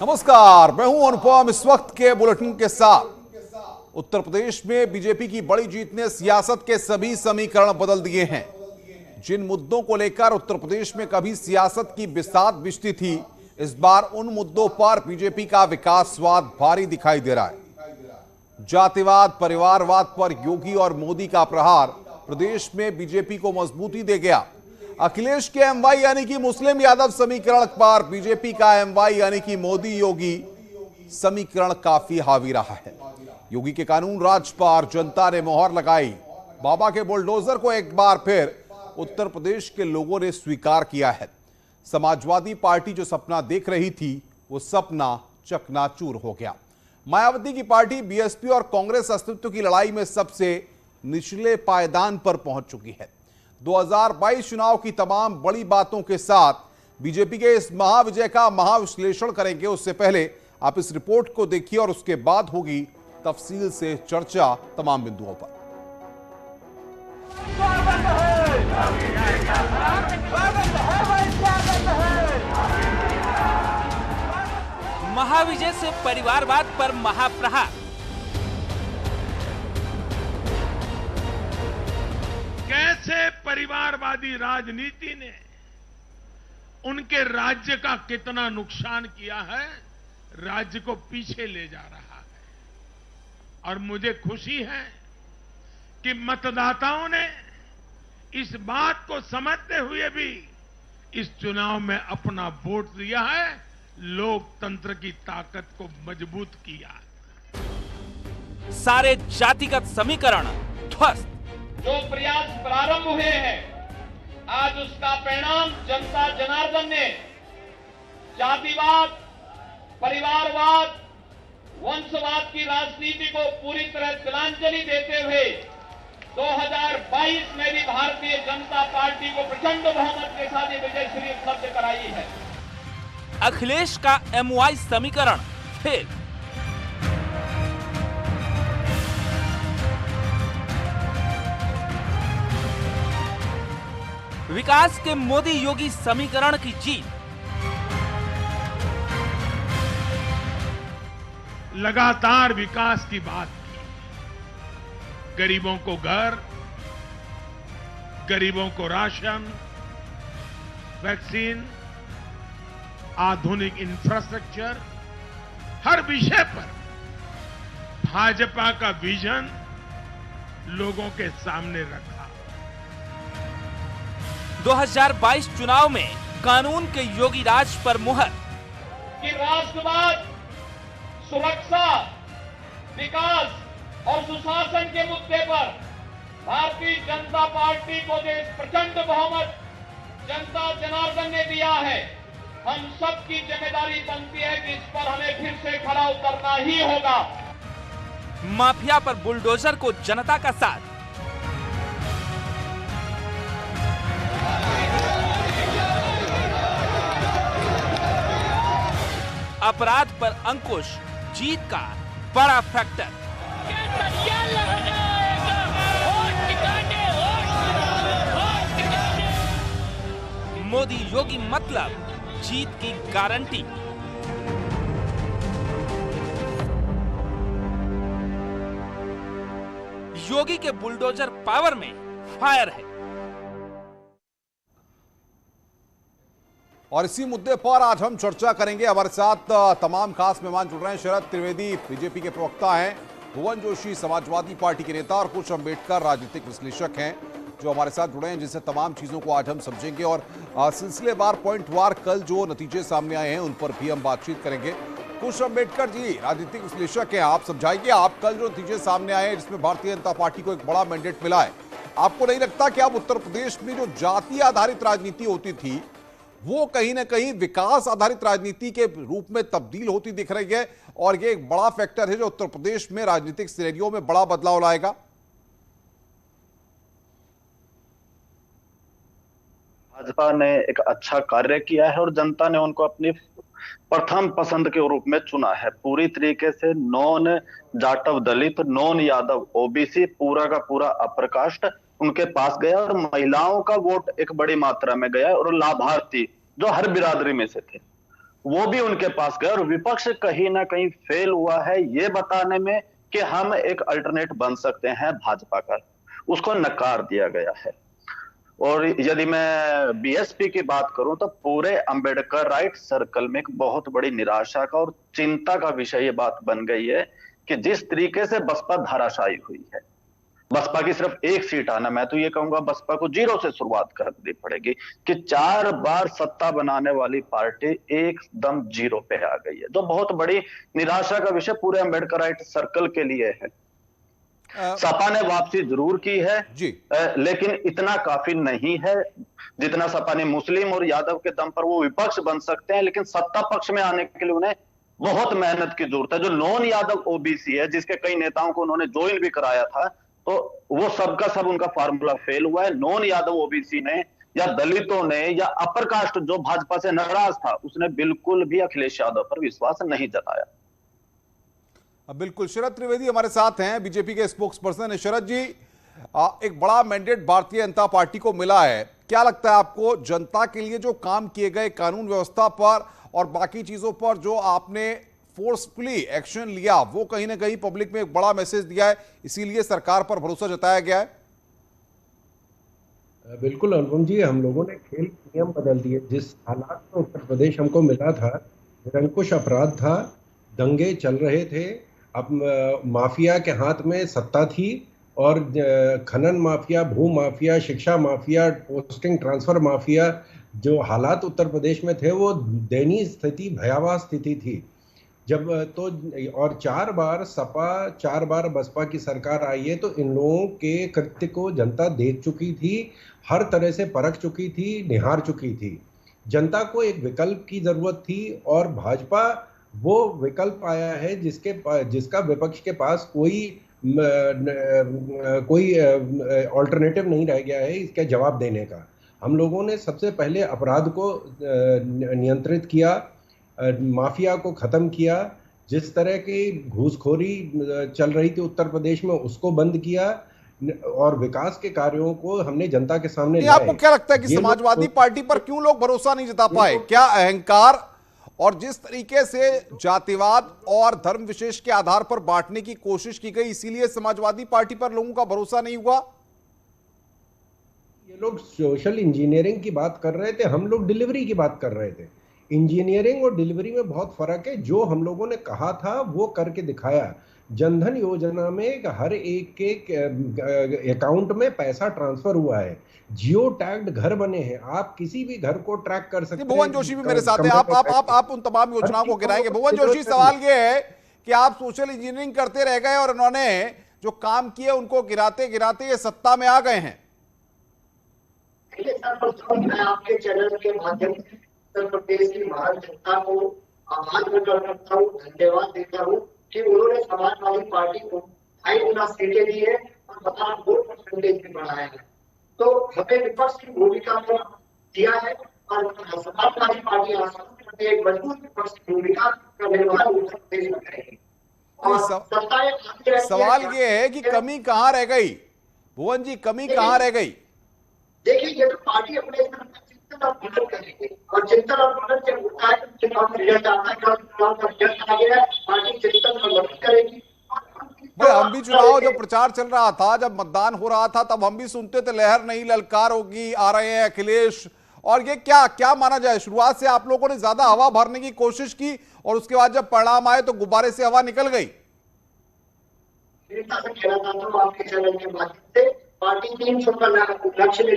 नमस्कार, मैं हूं अनुपम। इस वक्त के बुलेटिन के साथ उत्तर प्रदेश में बीजेपी की बड़ी जीत ने सियासत के सभी समीकरण बदल दिए हैं। जिन मुद्दों को लेकर उत्तर प्रदेश में कभी सियासत की बिसात बिछती थी, इस बार उन मुद्दों पर बीजेपी का विकासवाद भारी दिखाई दे रहा है। जातिवाद, परिवारवाद पर योगी और मोदी का प्रहार प्रदेश में बीजेपी को मजबूती दे गया। अखिलेश के एमवाई यानी कि मुस्लिम यादव समीकरण पर बीजेपी का एमवाई यानी कि मोदी योगी समीकरण काफी हावी रहा है। योगी के कानून राज पर जनता ने मोहर लगाई। बाबा के बुलडोजर को एक बार फिर उत्तर प्रदेश के लोगों ने स्वीकार किया है। समाजवादी पार्टी जो सपना देख रही थी, वो सपना चकनाचूर हो गया। मायावती की पार्टी बीएसपी और कांग्रेस अस्तित्व की लड़ाई में सबसे निचले पायदान पर पहुंच चुकी है। 2022 चुनाव की तमाम बड़ी बातों के साथ बीजेपी के इस महाविजय का महाविश्लेषण करेंगे। उससे पहले आप इस रिपोर्ट को देखिए और उसके बाद होगी तफसील से चर्चा तमाम बिंदुओं पर। महाविजय से परिवारवाद पर महाप्रहार। कैसे परिवारवादी राजनीति ने उनके राज्य का कितना नुकसान किया है, राज्य को पीछे ले जा रहा है। और मुझे खुशी है कि मतदाताओं ने इस बात को समझते हुए भी इस चुनाव में अपना वोट दिया है, लोकतंत्र की ताकत को मजबूत किया। सारे जातिगत समीकरण ध्वस्त। जो प्रयास प्रारंभ हुए हैं, आज उसका परिणाम जनता जनार्दन ने जातिवाद, परिवारवाद, वंशवाद की राजनीति को पूरी तरह तिलांजलि देते हुए 2022 में भी भारतीय जनता पार्टी को प्रचंड बहुमत के साथ ये विजयश्री उपलब्ध कराई है। अखिलेश का एमवाई समीकरण फेल। विकास के मोदी योगी समीकरण की जीत। लगातार विकास की बात की, गरीबों को घर, गरीबों को राशन, वैक्सीन, आधुनिक इंफ्रास्ट्रक्चर, हर विषय पर भाजपा का विजन लोगों के सामने रखा। 2022 चुनाव में कानून के योगी राज पर मुहर। कि राष्ट्रवाद, सुरक्षा, विकास और सुशासन के मुद्दे पर भारतीय जनता पार्टी को जो प्रचंड बहुमत जनता जनार्दन ने दिया है, हम सबकी जिम्मेदारी बनती है कि इस पर हमें फिर से खड़ा उतरना ही होगा। माफिया पर बुलडोजर को जनता का साथ। अपराध पर अंकुश, जीत का बड़ा फैक्टर। मोदी योगी मतलब जीत की गारंटी। योगी के बुलडोजर पावर में फायर है। और इसी मुद्दे पर आज हम चर्चा करेंगे। हमारे साथ तमाम खास मेहमान जुड़ रहे हैं। शरद त्रिवेदी बीजेपी के प्रवक्ता हैं, भुवन जोशी समाजवादी पार्टी के नेता और कुश अम्बेडकर राजनीतिक विश्लेषक हैं जो हमारे साथ जुड़े हैं, जिनसे तमाम चीज़ों को आज हम समझेंगे और सिलसिलेवार पॉइंटवार कल जो नतीजे सामने आए हैं उन पर भी हम बातचीत करेंगे। कुश अम्बेडकर जी राजनीतिक विश्लेषक हैं, आप समझाइए, आप कल जो नतीजे सामने आए हैं जिसमें भारतीय जनता पार्टी को एक बड़ा मैंडेट मिला है, आपको नहीं लगता कि अब उत्तर प्रदेश में जो जाति आधारित राजनीति होती थी वो कहीं ना कहीं विकास आधारित राजनीति के रूप में तब्दील होती दिख रही है और ये एक बड़ा फैक्टर है जो उत्तर प्रदेश में राजनीतिक सिनेरियो में बड़ा बदलाव लाएगा? भाजपा ने एक अच्छा कार्य किया है और जनता ने उनको अपनी प्रथम पसंद के रूप में चुना है। पूरी तरीके से नॉन जाटव दलित, नॉन यादव ओबीसी, पूरा का पूरा अप्रकाष्ट उनके पास गया और महिलाओं का वोट एक बड़ी मात्रा में गया और लाभार्थी जो हर बिरादरी में से थे वो भी उनके पास गए और विपक्ष कहीं ना कहीं फेल हुआ है ये बताने में कि हम एक अल्टरनेट बन सकते हैं भाजपा का, उसको नकार दिया गया है। और यदि मैं बीएसपी की बात करूं तो पूरे अंबेडकर राइट सर्कल में एक बहुत बड़ी निराशा का और चिंता का विषय ये बात बन गई है कि जिस तरीके से बसपा धाराशायी हुई है, बसपा की सिर्फ एक सीट आना, मैं तो ये कहूंगा बसपा को 0 से शुरुआत करनी पड़ेगी कि 4 बार सत्ता बनाने वाली पार्टी एकदम 0 पे आ गई है, जो बहुत बड़ी निराशा का विषय पूरे अंबेडकर राइट सर्कल के लिए है। सपा ने वापसी जरूर की है जी, लेकिन इतना काफी नहीं है जितना सपा ने मुस्लिम और यादव के दम पर वो विपक्ष बन सकते हैं, लेकिन सत्ता पक्ष में आने के लिए उन्हें बहुत मेहनत की जरूरत है। जो नॉन यादव ओबीसी है, जिसके कई नेताओं को उन्होंने ज्वाइन भी कराया था, तो वो सबका सब उनका फार्मूला फेल हुआ है। नॉन यादव ओबीसी ने या दलितों ने या अपर कास्ट जो भाजपा से नाराज था, उसने बिल्कुल भी अखिलेश यादव पर विश्वास नहीं जताया। बिल्कुल। शरद त्रिवेदी हमारे साथ हैं, बीजेपी के स्पोक्स पर्सन है। शरद जी, एक बड़ा मैंडेट भारतीय जनता पार्टी को मिला है, क्या लगता है आपको जनता के लिए जो काम किए गए कानून व्यवस्था पर और बाकी चीजों पर जो आपने फोर्सफुली एक्शन लिया, वो कहीं ना कहीं पब्लिक में एक बड़ा मैसेज दिया है, इसीलिए सरकार पर भरोसा जताया गया है? बिल्कुल अनुपम जी, हम लोगों ने खेल नियम बदल दिए। जिस हालात में उत्तर प्रदेश हमको मिला था, निरंकुश अपराध था, दंगे चल रहे थे, अब माफिया के हाथ में सत्ता थी और खनन माफिया, भू माफिया, शिक्षा माफिया, पोस्टिंग ट्रांसफर माफिया, जो हालात उत्तर प्रदेश में थे वो दयनीय स्थिति, भयावह स्थिति थी। जब तो और 4 बार सपा, 4 बार बसपा की सरकार आई है, तो इन लोगों के कृत्य को जनता देख चुकी थी, हर तरह से परख चुकी थी, निहार चुकी थी। जनता को एक विकल्प की जरूरत थी और भाजपा वो विकल्प आया है जिसका विपक्ष के पास कोई ऑल्टरनेटिव नहीं रह गया है इसका जवाब देने का। हम लोगों ने सबसे पहले अपराध को नियंत्रित किया, माफिया को खत्म किया, जिस तरह की घूसखोरी चल रही थी उत्तर प्रदेश में उसको बंद किया और विकास के कार्यों को हमने जनता के सामने लाए। आपको क्या लगता है कि समाजवादी पार्टी पर क्यों लोग भरोसा नहीं जता पाए? क्या अहंकार और जिस तरीके से जातिवाद और धर्म विशेष के आधार पर बांटने की कोशिश की गई, इसीलिए समाजवादी पार्टी पर लोगों का भरोसा नहीं हुआ? ये लोग सोशल इंजीनियरिंग की बात कर रहे थे, हम लोग डिलीवरी की बात कर रहे थे। इंजीनियरिंग और डिलीवरी में बहुत फर्क है। जो हम लोगों ने कहा था वो करके दिखाया। जनधन योजना में हर एक के अकाउंट में पैसा ट्रांसफर हुआ है, जियो टैग्ड घर बने हैं, आप किसी भी घर को ट्रैक कर सकते हैं। भुवन जोशी भी मेरे साथ है, आप उन तमाम योजनाओं को गिनाएंगे। भुवन जोशी, सवाल ये है कि आप सोशल इंजीनियरिंग करते रह गए और उन्होंने जो काम किए उनको गिराते गिराते ये सत्ता में आ गए हैं। मैं आपके चैनल के माध्यम से उत्तर प्रदेश की महान जनता को आभार प्रकट करता हूँ, धन्यवाद देता हूँ कि उन्होंने समाजवादी पार्टी को 2.5 गुना सीटें दी है और 52% भी बढ़ाया है। तो हमें विपक्ष की भूमिका को दिया है और समाजवादी पार्टी आसानी से एक मजबूत विपक्ष की भूमिका का निर्वहन उत्तर प्रदेश में करेगी। सवाल ये है कि कमी कहाँ रह गई? भुवन जी, कमी कहाँ रह गई? देखिए, ये तो पार्टी अपने चिंतन और मनन करेगी और चिंतन और मनन जब होता है तो चुनाव का रिजल्ट आता है। चुनाव का रिजल्ट आ गया है, पार्टी चिंतन और मनन करेगी। भाई, हम भी चुनाव जब प्रचार चल रहा था, जब मतदान हो रहा था, तब हम भी सुनते थे लहर नहीं ललकार होगी, आ रहे हैं अखिलेश। और ये क्या माना जाए, शुरुआत से आप लोगों ने ज्यादा हवा भरने की कोशिश की और उसके बाद जब परिणाम आए तो गुब्बारे से हवा निकल गई। कहना चाहता हूँ आपके चैनल के माध्यम से, पार्टी 300 का लक्ष्य ले,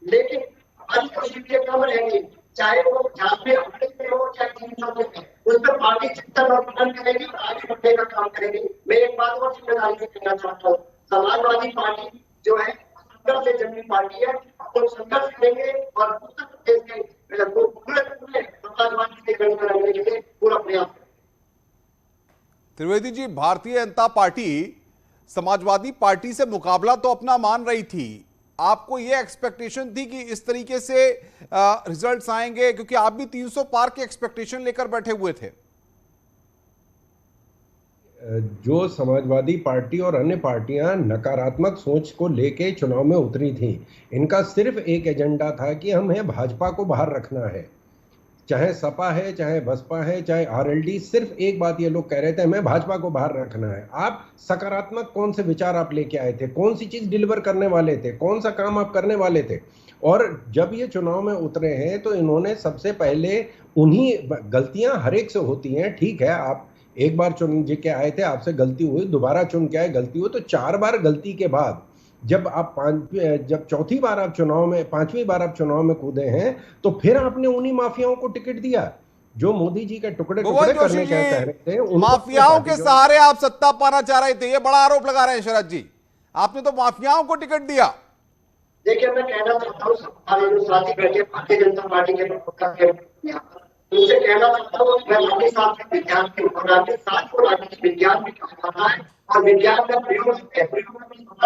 लेकिन हमारी कोशिश कम रहेगी, चाहे वो जहाँ पे हमले हो चाहे 300 में, उस पर पार्टी चिंतन और मनन करेगी और आगे बढ़ने का काम करेगी। मैं एक बात और जिम्मेदारी से कहना चाहता हूँ, समाजवादी पार्टी जो है संघर्ष से जन्मी पार्टी है। हम संघर्ष करेंगे और उत्तर प्रदेश के पूरे समाजवादी से गठबंधन करने के लिए पूरा प्रयास करेंगे। त्रिवेदी जी, भारतीय जनता पार्टी समाजवादी पार्टी से मुकाबला तो अपना मान रही थी, आपको यह एक्सपेक्टेशन थी कि इस तरीके से रिजल्ट्स आएंगे? क्योंकि आप भी 300 पार के एक्सपेक्टेशन लेकर बैठे हुए थे। जो समाजवादी पार्टी और अन्य पार्टियां नकारात्मक सोच को लेके चुनाव में उतरी थी, इनका सिर्फ एक एजेंडा था कि हमें भाजपा को बाहर रखना है। चाहे सपा है, चाहे बसपा है, चाहे आरएलडी, सिर्फ एक बात ये लोग कह रहे थे, हमें भाजपा को बाहर रखना है। आप सकारात्मक कौन से विचार आप लेके आए थे, कौन सी चीज डिलीवर करने वाले थे, कौन सा काम आप करने वाले थे? और जब ये चुनाव में उतरे हैं तो इन्होंने सबसे पहले उन्हीं, गलतियां हर एक से होती हैं, ठीक है, आप एक बार चुन के आए थे, आपसे गलती हुई, दोबारा चुन के आए, गलती हुई, तो 4 बार गलती के बाद जब आप जब चौथी बार आप चुनाव में, 5वीं बार आप चुनाव में कूदे हैं, तो फिर आपने उन्हीं माफियाओं को टिकट दिया जो मोदी जी के टुकड़े टुकड़े करने के कह रहे थे। माफियाओं के सहारे आप सत्ता पाना चाह रहे थे, ये बड़ा आरोप लगा रहे हैं शरद जी। आपने तो माफियाओं को टिकट दिया। देखिए, मैं कहना चाहता हूँ हमारे जो साथी बैठे भारतीय जनता पार्टी के उनसे कहना चाहता हूँ मैं आपके साथ विज्ञान के ऊपर, आपके साथ को राजनीतिक विज्ञान भी काम करना है और विज्ञान का प्रयोग में सफल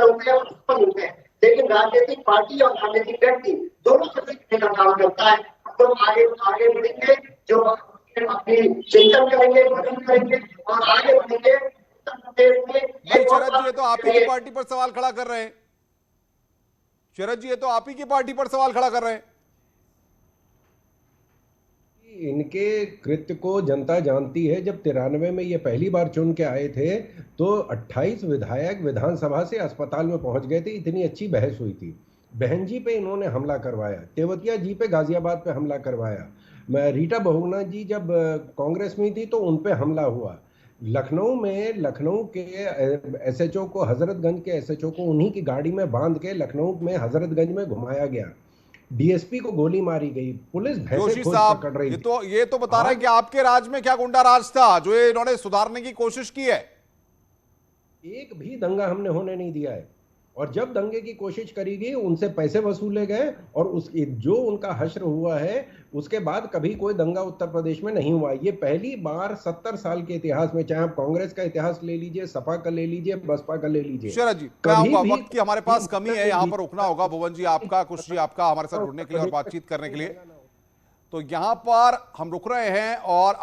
होते हैं और असफल होते हैं, लेकिन राजनीतिक पार्टी और राजनीतिक व्यक्ति दोनों से सीखने का काम करता है। तो आगे बढ़ेंगे, जो अपनी चिंतन करेंगे, भजन करेंगे और आगे बढ़ेंगे। शरद जी, ये तो आप ही की पार्टी पर सवाल खड़ा कर रहे हैं। शरद जी, ये तो आप ही की पार्टी पर सवाल खड़ा कर रहे हैं। इनके कृत्य को जनता जानती है। जब 93 में ये पहली बार चुन के आए थे तो 28 विधायक विधानसभा से अस्पताल में पहुंच गए थे, इतनी अच्छी बहस हुई थी। बहन जी पे इन्होंने हमला करवाया, तेवतिया जी पे गाजियाबाद पे हमला करवाया, रीटा बहुगुणा जी जब कांग्रेस में थी तो उन पे हमला हुआ। लखनऊ में लखनऊ के एसएचओ को, हजरतगंज के एसएचओ को उन्हीं की गाड़ी में बांध के लखनऊ में हजरतगंज में घुमाया गया, डीएसपी को गोली मारी गई, पुलिस भैंसे खोज पकड़ रही थी। ये तो बता रहे हैं कि आपके राज में क्या गुंडा राज था जो ये इन्होंने सुधारने की कोशिश की है। एक भी दंगा हमने होने नहीं दिया है, और जब दंगे की कोशिश करी गई उनसे पैसे वसूले गए, और उसकी जो उनका हश्र हुआ है उसके बाद कभी कोई दंगा उत्तर प्रदेश में नहीं हुआ। ये पहली बार 70 साल के इतिहास में, चाहे आप कांग्रेस का इतिहास ले लीजिए, सपा का ले लीजिए, बसपा का ले लीजिए। शरद जी, वक्त की हमारे पास कमी है, यहाँ पर रुकना होगा। भुवन जी आपका, कुश जी आपका हमारे साथ जुड़ने के लिए और बातचीत करने के लिए। तो यहाँ पर हम रुक रहे हैं और